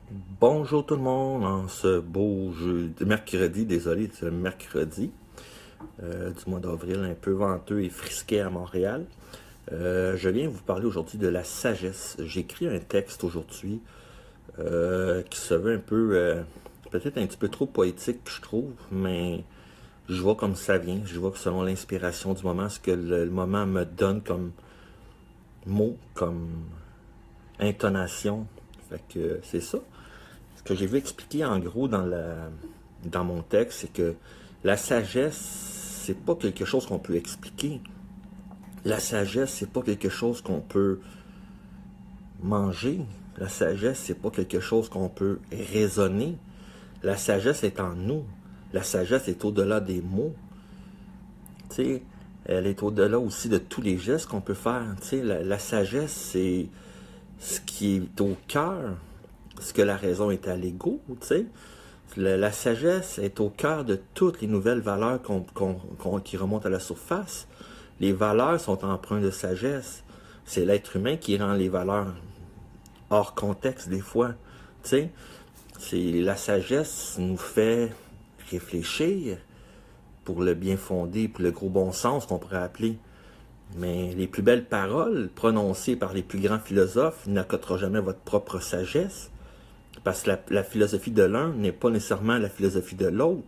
Bonjour tout le monde, en ce beau mercredi, désolé, c'est le mercredi du mois d'avril, un peu venteux et frisquet à Montréal. Je viens vous parler aujourd'hui de la sagesse. J'ai écrit un texte aujourd'hui qui se veut un peu, peut-être un petit peu trop poétique, je trouve, mais je vois comme ça vient, je vois que selon l'inspiration du moment, ce que le moment me donne comme mot, comme intonation. Fait que c'est ça. Ce que j'ai vu expliquer en gros dans mon texte, c'est que la sagesse, c'est pas quelque chose qu'on peut expliquer. La sagesse, c'est pas quelque chose qu'on peut manger. La sagesse, c'est pas quelque chose qu'on peut raisonner. La sagesse est en nous. La sagesse est au-delà des mots. Tu sais, elle est au-delà aussi de tous les gestes qu'on peut faire. Tu sais, la sagesse, c'est ce qui est au cœur, ce que la raison est à l'ego, tu sais. La sagesse est au cœur de toutes les nouvelles valeurs qui remontent à la surface. Les valeurs sont empreintes de sagesse. C'est l'être humain qui rend les valeurs hors contexte des fois. Tu sais, la sagesse nous fait réfléchir pour le bien fondé, pour le gros bon sens qu'on pourrait appeler. Mais les plus belles paroles prononcées par les plus grands philosophes n'accoteront jamais votre propre sagesse. Parce que la philosophie de l'un n'est pas nécessairement la philosophie de l'autre.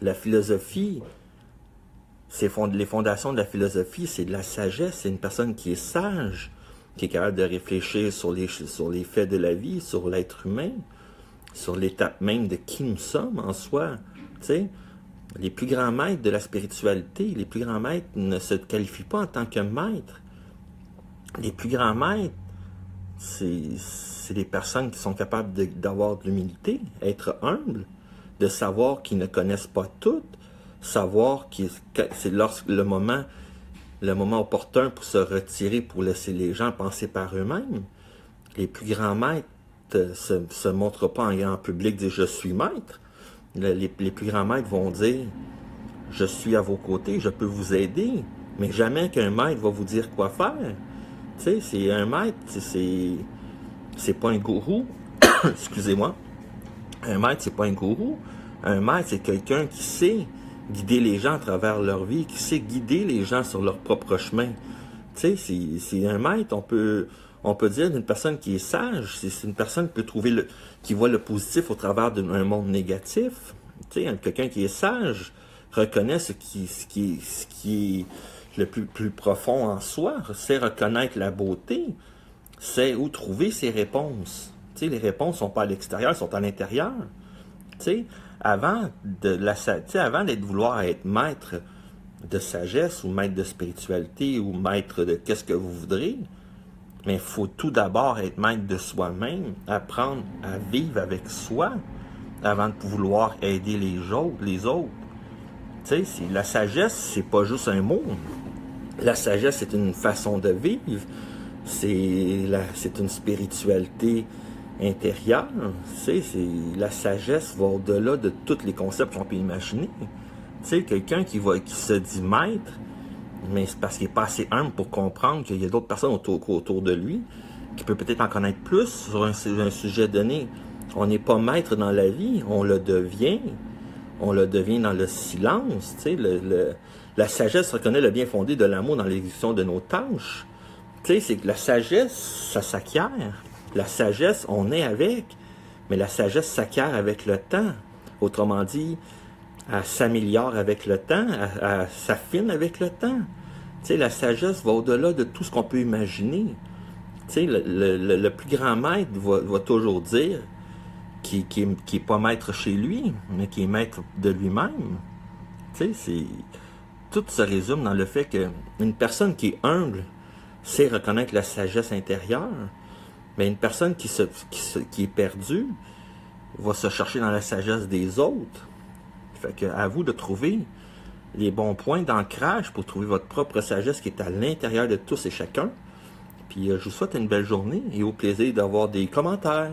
La philosophie, les fondations de la philosophie, c'est de la sagesse. C'est une personne qui est sage, qui est capable de réfléchir sur les faits de la vie, sur l'être humain, sur l'étape même de qui nous sommes en soi. Tu sais, les plus grands maîtres de la spiritualité, les plus grands maîtres ne se qualifient pas en tant que maîtres. Les plus grands maîtres, c'est des personnes qui sont capables d'avoir de l'humilité, être humble, de savoir qu'ils ne connaissent pas tout, savoir que c'est lorsque le moment opportun pour se retirer, pour laisser les gens penser par eux-mêmes. Les plus grands maîtres se montrent pas en grand public, dire je suis maître. Les plus grands maîtres vont dire je suis à vos côtés, je peux vous aider, mais jamais qu'un maître va vous dire quoi faire. Tu sais, c'est un maître, c'est pas un gourou. Excusez-moi. Un maître, c'est pas un gourou. Un maître, c'est quelqu'un qui sait guider les gens à travers leur vie, qui sait guider les gens sur leur propre chemin. Tu sais, c'est un maître, on peut dire d'une personne qui est sage, c'est une personne qui peut qui voit le positif au travers d'un monde négatif. Tu sais, quelqu'un qui est sage reconnaît ce qui est le plus profond en soi, sait reconnaître la beauté, sait où trouver ses réponses. Tu sais, les réponses sont pas à l'extérieur, elles sont à l'intérieur. Tu sais, avant d'être vouloir être maître de sagesse ou maître de spiritualité ou maître de qu'est-ce que vous voudrez, mais il faut tout d'abord être maître de soi-même, apprendre à vivre avec soi avant de vouloir aider les autres. Tu sais, la sagesse, c'est pas juste un mot. La sagesse, c'est une façon de vivre. C'est une spiritualité intérieure. Tu sais, la sagesse va au-delà de tous les concepts qu'on peut imaginer. Tu sais, quelqu'un qui se dit maître, mais c'est parce qu'il n'est pas assez humble pour comprendre qu'il y a d'autres personnes autour de lui qui peut peut-être en connaître plus sur un sujet donné. On n'est pas maître dans la vie, on le devient. On le devient dans le silence. Tu sais, la sagesse reconnaît le bien fondé de l'amour dans l'exécution de nos tâches. Tu sais, c'est que la sagesse, ça s'acquiert. La sagesse, on est avec, mais la sagesse s'acquiert avec le temps. Autrement dit, elle s'améliore avec le temps, elle s'affine avec le temps. Tu sais, la sagesse va au-delà de tout ce qu'on peut imaginer. Tu sais, le plus grand maître va toujours dire qui est pas maître chez lui, mais qui est maître de lui-même. Tu sais, tout se résume dans le fait qu'une personne qui est humble sait reconnaître la sagesse intérieure, mais une personne qui est perdue va se chercher dans la sagesse des autres. Fait que à vous de trouver les bons points d'ancrage pour trouver votre propre sagesse qui est à l'intérieur de tous et chacun. Puis je vous souhaite une belle journée et au plaisir d'avoir des commentaires.